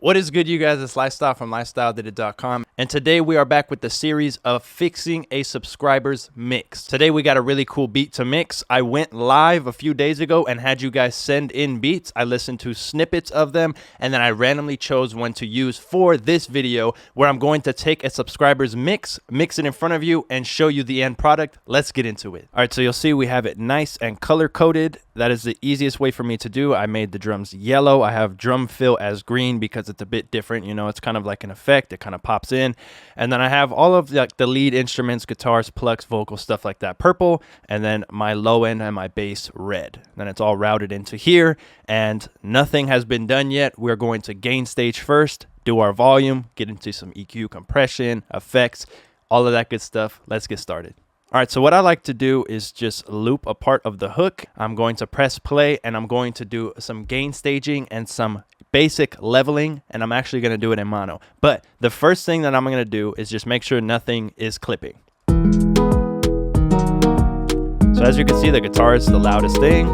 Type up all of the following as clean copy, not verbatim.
What is good, you guys? It's Lifestyle from lifestyledidit.com, and today we are back with the series of fixing a subscriber's mix. Today we got a really cool beat to mix. I went live a few days ago and had you guys send in beats. I listened to snippets of them, and then I randomly chose one to use for this video where I'm going to take a subscriber's mix it in front of you, and show you the end product. Let's get into it. All right, so you'll see we have it nice and color-coded. That is the easiest way for me to do. I made the drums yellow. I have drum fill as green because it's a bit different. You know, it's kind of like an effect. It kind of pops in. And then I have all of the lead instruments, guitars, plucks, vocals, stuff like that, purple. And then my low end and my bass red. Then it's all routed into here. And nothing has been done yet. We're going to gain stage first, do our volume, get into some EQ, compression, effects, all of that good stuff. Let's get started. All right, so what I like to do is just loop a part of the hook. I'm going to press play, and I'm going to do some gain staging and some basic leveling, and I'm actually going to do it in mono. But the first thing that I'm going to do is just make sure nothing is clipping. So as you can see, the guitar is the loudest thing.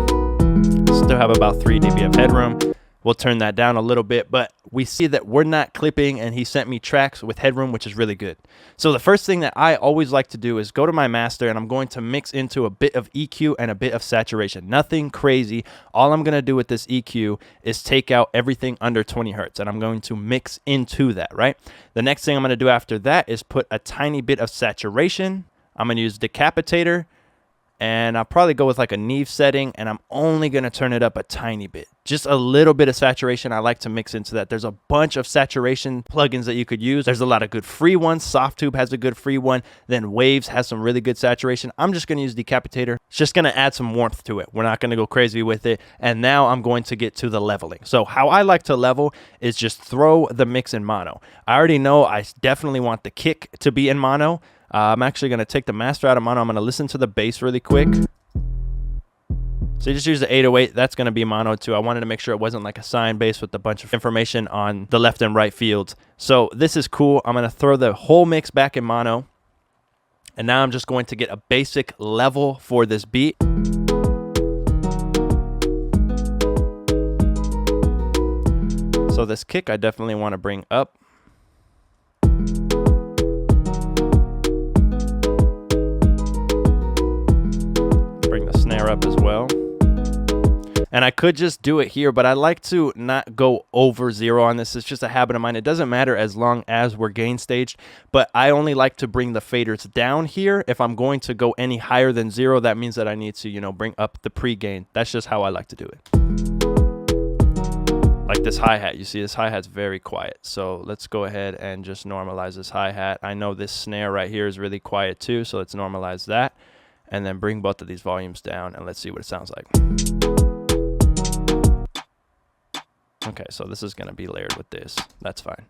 Still have about 3 dB of headroom. We'll turn that down a little bit, but we see that we're not clipping, and he sent me tracks with headroom, which is really good. So the first thing that I always like to do is go to my master, and I'm going to mix into a bit of EQ and a bit of saturation. Nothing crazy. All I'm going to do with this EQ is take out everything under 20 hertz, and I'm going to mix into that, right? The next thing I'm going to do after that is put a tiny bit of saturation. I'm going to use decapitator, and I'll probably go with like a Neve setting, and I'm only going to turn it up a tiny bit. Just a little bit of saturation. I like to mix into that. There's a bunch of saturation plugins that you could use. There's a lot of good free ones. Softtube has a good free one. Then Waves has some really good saturation. I'm just going to use Decapitator. It's just going to add some warmth to it. We're not going to go crazy with it. And now I'm going to get to the leveling. So how I like to level is just throw the mix in mono. I already know I definitely want the kick to be in mono. I'm actually going to take the master out of mono. I'm going to listen to the bass really quick. So you just use the 808. That's going to be mono too. I wanted to make sure it wasn't like a sine bass with a bunch of information on the left and right fields. So this is cool. I'm going to throw the whole mix back in mono. And now I'm just going to get a basic level for this beat. So this kick I definitely want to bring up. Up as well, and I could just do it here, but I like to not go over 0 on this. It's just a habit of mine. It doesn't matter as long as we're gain staged, but I only like to bring the faders down here. If I'm going to go any higher than 0, that means that I need to, you know, bring up the pre-gain. That's just how I like to do it. Like this hi-hat, you see this hi-hat's very quiet, so let's go ahead and just normalize this hi-hat. I know this snare right here is really quiet too, so let's normalize that. And then bring both of these volumes down, and let's see what it sounds like. Okay, so this is gonna be layered with this. That's fine.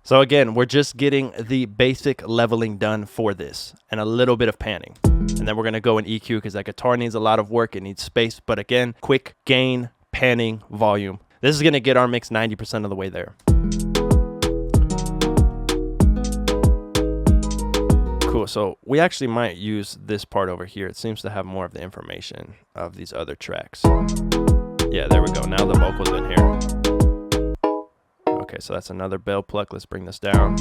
So again, we're just getting the basic leveling done for this, and a little bit of panning. And then we're going to go in EQ because that guitar needs a lot of work. It needs space. But again, quick gain, panning, volume. This is going to get our mix 90% of the way there. Cool. So we actually might use this part over here. It seems to have more of the information of these other tracks. Yeah, there we go. Now the vocal's in here. Okay, so that's another bell pluck. Let's bring this down.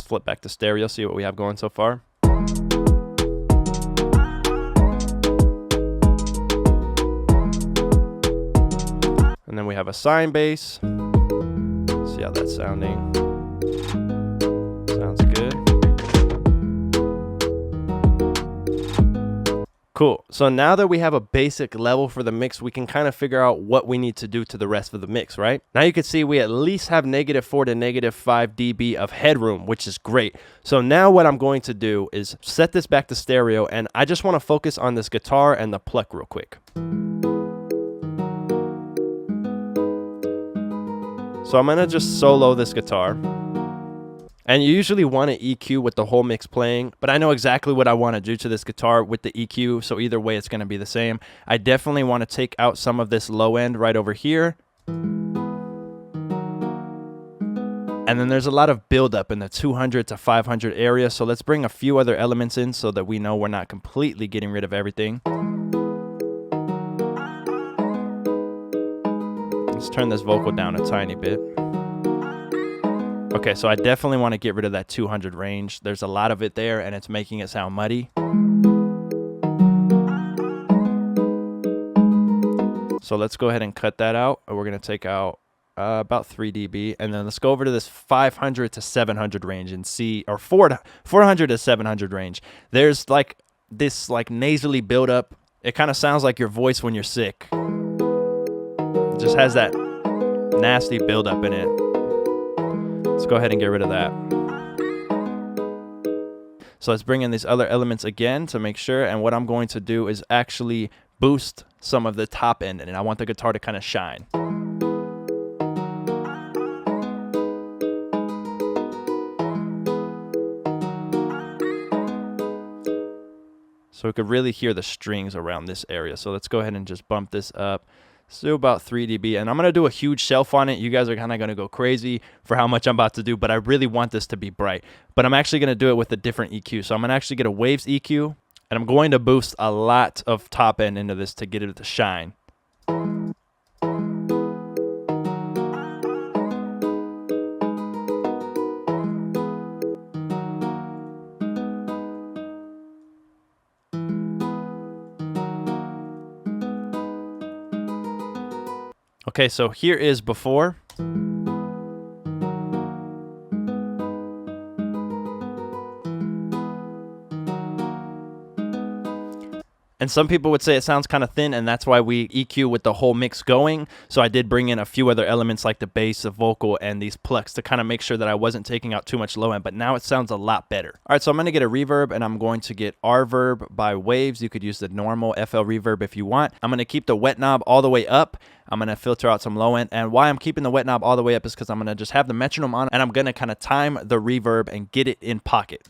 Flip back to stereo, see what we have going so far. And then we have a sine bass. See how that's sounding. Sounds good. Cool. So now that we have a basic level for the mix, we can kind of figure out what we need to do to the rest of the mix, right? Now you can see we at least have -4 to -5 dB of headroom, which is great. So now what I'm going to do is set this back to stereo, and I just want to focus on this guitar and the pluck real quick. So I'm going to just solo this guitar. And you usually want to EQ with the whole mix playing, but I know exactly what I want to do to this guitar with the EQ, so either way it's going to be the same. I definitely want to take out some of this low end right over here. And then there's a lot of buildup in the 200 to 500 area, so let's bring a few other elements in so that we know we're not completely getting rid of everything. Let's turn this vocal down a tiny bit. Okay, so I definitely want to get rid of that 200 range. There's a lot of it there, and it's making it sound muddy. So let's go ahead and cut that out. We're going to take out about 3 dB, and then let's go over to this 500 to 700 range and see, or 400 to 700 range. There's like this like nasally buildup. It kind of sounds like your voice when you're sick. It just has that nasty buildup in it. Let's go ahead and get rid of that. So let's bring in these other elements again to make sure. And what I'm going to do is actually boost some of the top end, and I want the guitar to kind of shine. So we could really hear the strings around this area. So let's go ahead and just bump this up. Let's do about 3 dB, and I'm going to do a huge shelf on it. You guys are kind of going to go crazy for how much I'm about to do, but I really want this to be bright. But I'm actually going to do it with a different EQ. So I'm going to actually get a waves EQ, and I'm going to boost a lot of top end into this to get it to shine. Okay, so here is before. And some people would say it sounds kind of thin, and that's why we EQ with the whole mix going. So I did bring in a few other elements like the bass, the vocal, and these plucks to kind of make sure that I wasn't taking out too much low end, but now it sounds a lot better. All right, so I'm going to get a reverb, and I'm going to get R-verb by Waves. You could use the normal FL reverb if you want. I'm going to keep the wet knob all the way up. I'm going to filter out some low end, and why I'm keeping the wet knob all the way up is because I'm going to just have the metronome on, and I'm going to kind of time the reverb and get it in pocket.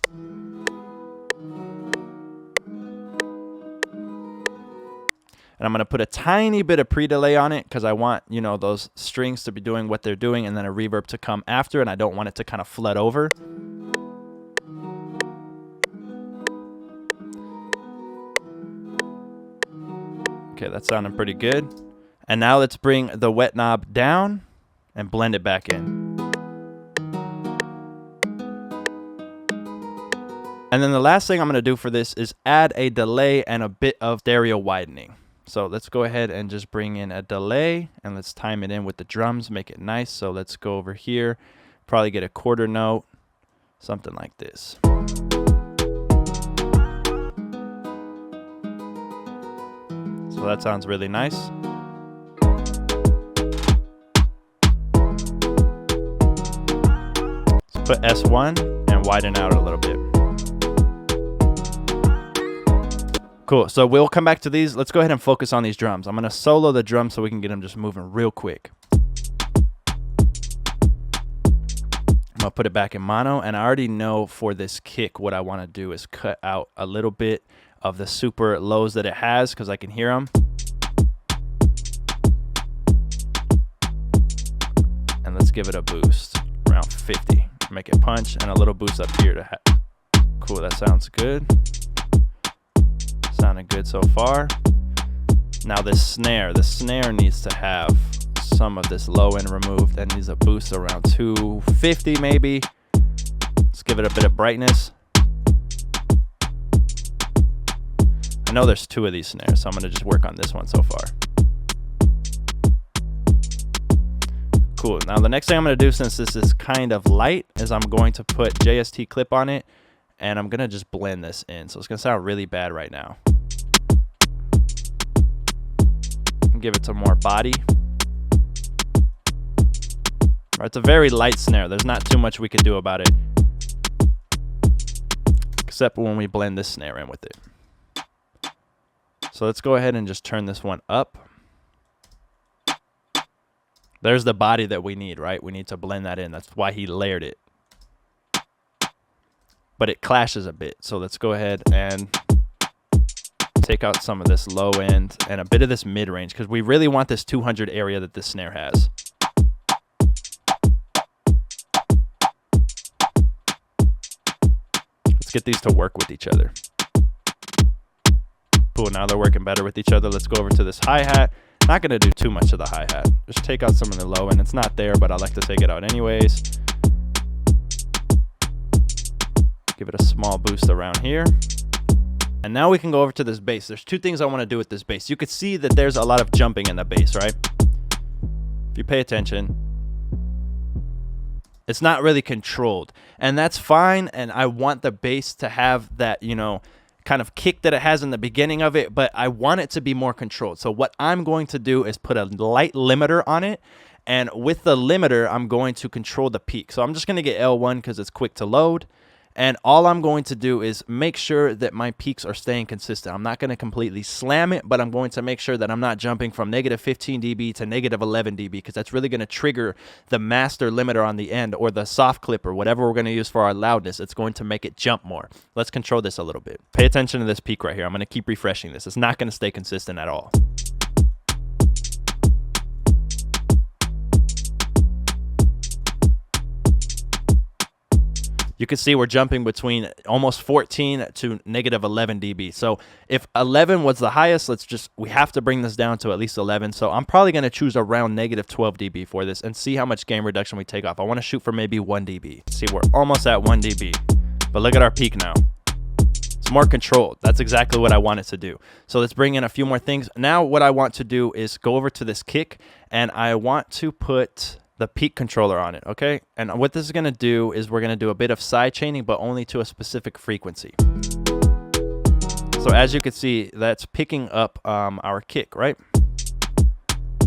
And I'm going to put a tiny bit of pre-delay on it because I want, you know, those strings to be doing what they're doing and then a reverb to come after, and I don't want it to kind of flood over. Okay, that's sounding pretty good. And now let's bring the wet knob down and blend it back in. And then the last thing I'm going to do for this is add a delay and a bit of stereo widening. So let's go ahead and just bring in a delay, and let's time it in with the drums, make it nice. So let's go over here, probably get a quarter note, something like this. So that sounds really nice. Let's put S1 and widen out a little bit. Cool, so we'll come back to these. Let's go ahead and focus on these drums. I'm going to solo the drums so we can get them just moving real quick. I'm going to put it back in mono, and I already know for this kick what I want to do is cut out a little bit of the super lows that it has because I can hear them. And let's give it a boost, around 50. Make it punch, and a little boost up here to have. Cool, that sounds good. Sounding good so far. Now the snare needs to have some of this low end removed and needs a boost around 250 maybe. Let's give it a bit of brightness. I know there's 2 of these snares, so I'm going to just work on this one so far. Cool. Now the next thing I'm going to do, since this is kind of light, is I'm going to put JST clip on it, and I'm going to just blend this in. So it's going to sound really bad right now. Give it some more body. It's a very light snare. There's not too much we can do about it, except when we blend this snare in with it. So let's go ahead and just turn this one up. There's the body that we need, right? We need to blend that in. That's why he layered it. but it clashes a bit. So let's go ahead and take out some of this low end and a bit of this mid range, because we really want this 200 area that this snare has. Let's get these to work with each other. Cool, now they're working better with each other. Let's go over to this hi-hat. Not gonna do too much of the hi-hat. Just take out some of the low end. It's not there, but I like to take it out anyways. Give it a small boost around here. And now we can go over to this bass. There's two things I want to do with this bass. You could see that there's a lot of jumping in the bass, right? If you pay attention, it's not really controlled. And that's fine. And I want the bass to have that, you know, kind of kick that it has in the beginning of it, but I want it to be more controlled. So what I'm going to do is put a light limiter on it. And with the limiter, I'm going to control the peak. So I'm just going to get L1 because it's quick to load. And all I'm going to do is make sure that my peaks are staying consistent. I'm not going to completely slam it, but I'm going to make sure that I'm not jumping from negative 15 dB to negative 11 dB, because that's really going to trigger the master limiter on the end, or the soft clip, or whatever we're going to use for our loudness. It's going to make it jump more. Let's control this a little bit. Pay attention to this peak right here. I'm going to keep refreshing this. It's not going to stay consistent at all. You can see we're jumping between almost 14 to negative 11 dB. So if 11 was the highest, we have to bring this down to at least 11. So I'm probably going to choose around negative 12 dB for this and see how much gain reduction we take off. I want to shoot for maybe 1 dB. See, we're almost at 1 dB, but look at our peak now. It's more controlled. That's exactly what I wanted to do. So let's bring in a few more things. Now what I want to do is go over to this kick, and I want to put the peak controller on it, okay? And what this is going to do is we're going to do a bit of side chaining, but only to a specific frequency. So as you can see, that's picking up our kick, right?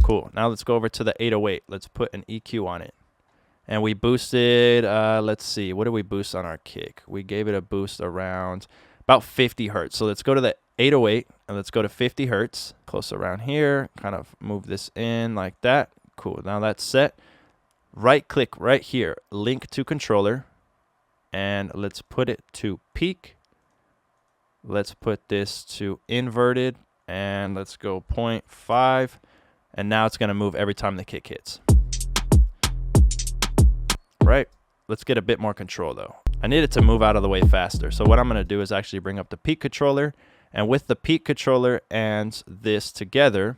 Cool. Now let's go over to the 808. Let's put an EQ on it. And we boosted, let's see, what did we boost on our kick? We gave it a boost around about 50 hertz. So let's go to the 808 and let's go to 50 hertz. Close around here, kind of move this in like that. Cool, now that's set. Right click right here, link to controller, and let's put it to peak. Let's put this to inverted, and let's go 0.5, and now it's going to move every time the kick hits. Right, let's get a bit more control though. I need it to move out of the way faster, so what I'm going to do is actually bring up the peak controller, and with the peak controller and this together,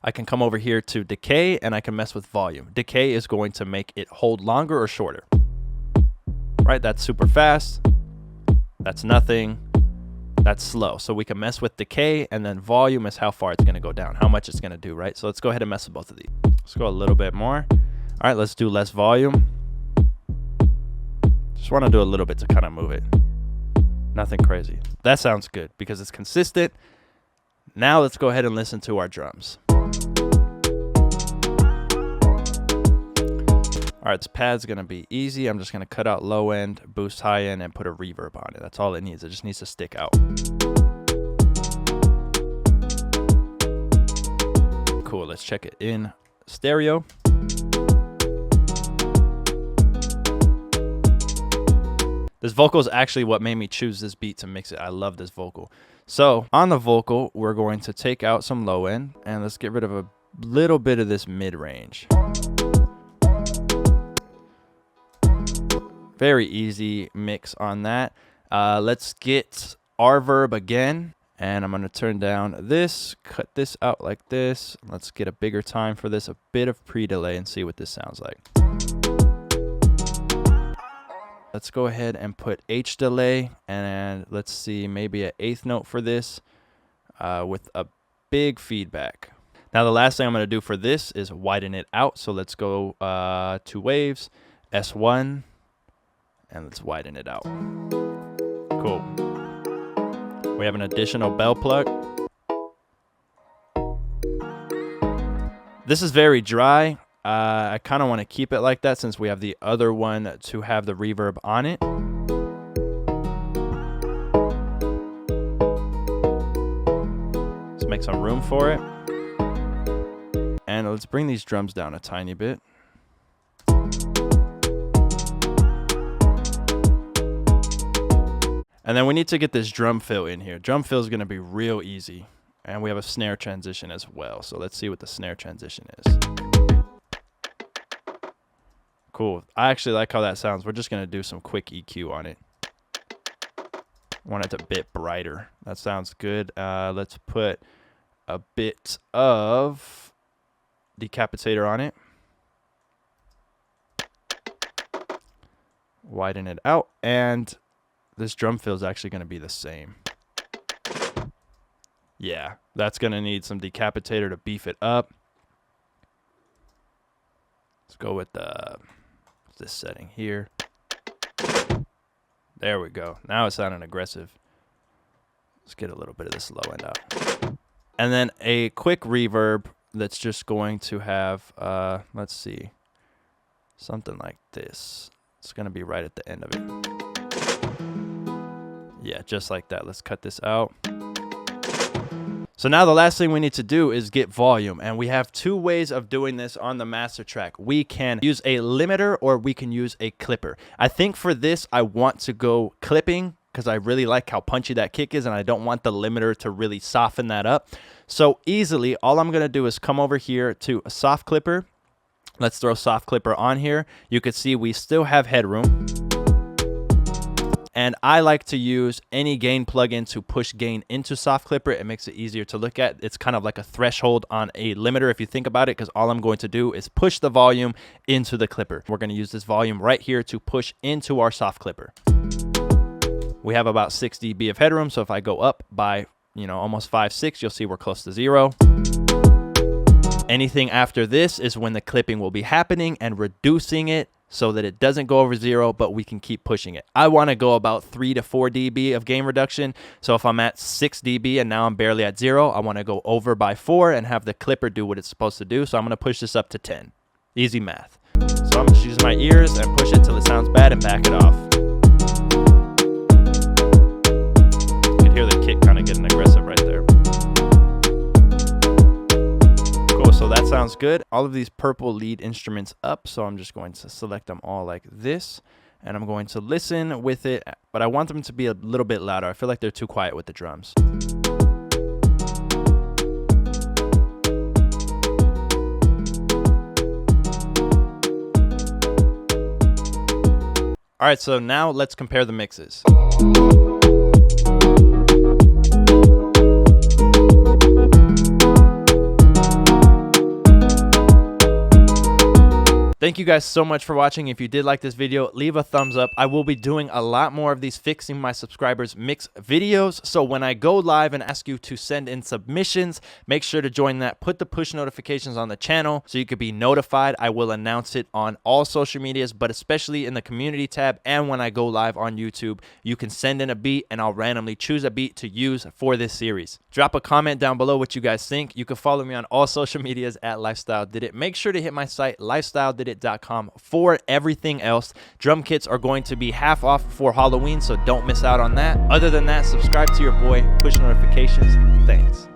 I can come over here to decay, and I can mess with volume. Decay is going to make it hold longer or shorter. Right, that's super fast. That's nothing. That's slow. So we can mess with decay, and then volume is how far it's going to go down, how much it's going to do, right? So let's go ahead and mess with both of these. Let's go a little bit more. All right, let's do less volume. Just want to do a little bit to kind of move it. Nothing crazy. That sounds good because it's consistent. Now let's go ahead and listen to our drums. All right, this pad's going to be easy. I'm just going to cut out low end, boost high end, and put a reverb on it. That's all it needs. It just needs to stick out. Cool, let's check it in stereo. This vocal is actually what made me choose this beat to mix it. I love this vocal. So on the vocal, we're going to take out some low end, and let's get rid of a little bit of this mid range. Very easy mix on that. Let's get our verb again, and I'm going to turn down this, cut this out like this. Let's get a bigger time for this, a bit of pre-delay, and see what this sounds like. Let's go ahead and put H delay, and let's see, maybe an eighth note for this with a big feedback. Now the last thing I'm going to do for this is widen it out. So let's go 2 waves, S1, and let's widen it out. Cool. We have an additional bell plug. This is very dry. I kind of want to keep it like that since we have the other one to have the reverb on it. Let's make some room for it. And let's bring these drums down a tiny bit. And then we need to get this drum fill in here. Drum fill is going to be real easy. And we have a snare transition as well. So let's see what the snare transition is. Cool. I actually like how that sounds. We're just going to do some quick EQ on it. Want it a bit brighter. That sounds good. Let's put a bit of decapitator on it. Widen it out. And this drum fill is actually going to be the same. Yeah, that's going to need some decapitator to beef it up. Let's go with this setting here. There we go. Now it's sounding aggressive. Let's get a little bit of this low end out. And then a quick reverb that's just going to have, let's see, something like this. It's going to be right at the end of it. Yeah, just like that. Let's cut this out. So now the last thing we need to do is get volume, and we have two ways of doing this on the master track. We can use a limiter or we can use a clipper. I think for this, I want to go clipping because I really like how punchy that kick is, and I don't want the limiter to really soften that up. So easily, all I'm going to do is come over here to a soft clipper. Let's throw soft clipper on here. You can see we still have headroom. And I like to use any gain plugin to push gain into soft clipper. It makes it easier to look at. It's kind of like a threshold on a limiter if you think about it, because all I'm going to do is push the volume into the clipper. We're going to use this volume right here to push into our soft clipper. We have about 6 dB of headroom, so if I go up by, almost 5, 6, you'll see we're close to 0. Anything after this is when the clipping will be happening and reducing it so that it doesn't go over 0, but we can keep pushing it. I want to go about 3 to 4 dB of gain reduction. So if I'm at 6 dB and now I'm barely at 0, I want to go over by 4 and have the clipper do what it's supposed to do. So I'm going to push this up to 10. Easy math. So I'm just using my ears and push it till it sounds bad and back it off. You can hear the kick kind of getting aggressive right there. So that sounds good. All of these purple lead instruments up. So I'm just going to select them all like this. And I'm going to listen with it. But I want them to be a little bit louder. I feel like they're too quiet with the drums. All right, so now let's compare the mixes. Thank you guys so much for watching. If you did like this video, leave a thumbs up. I will be doing a lot more of these fixing my subscribers mix videos. So when I go live and ask you to send in submissions, make sure to join that. Put the push notifications on the channel so you could be notified. I will announce it on all social medias, but especially in the community tab. And when I go live on YouTube, you can send in a beat and I'll randomly choose a beat to use for this series. Drop a comment down below what you guys think. You can follow me on all social medias at Lifestyle Did It. Make sure to hit my site, lifestyledidit.com, for everything else. Drum kits are going to be half off for Halloween, so don't miss out on that. Other than that, subscribe to your boy, push notifications. Thanks.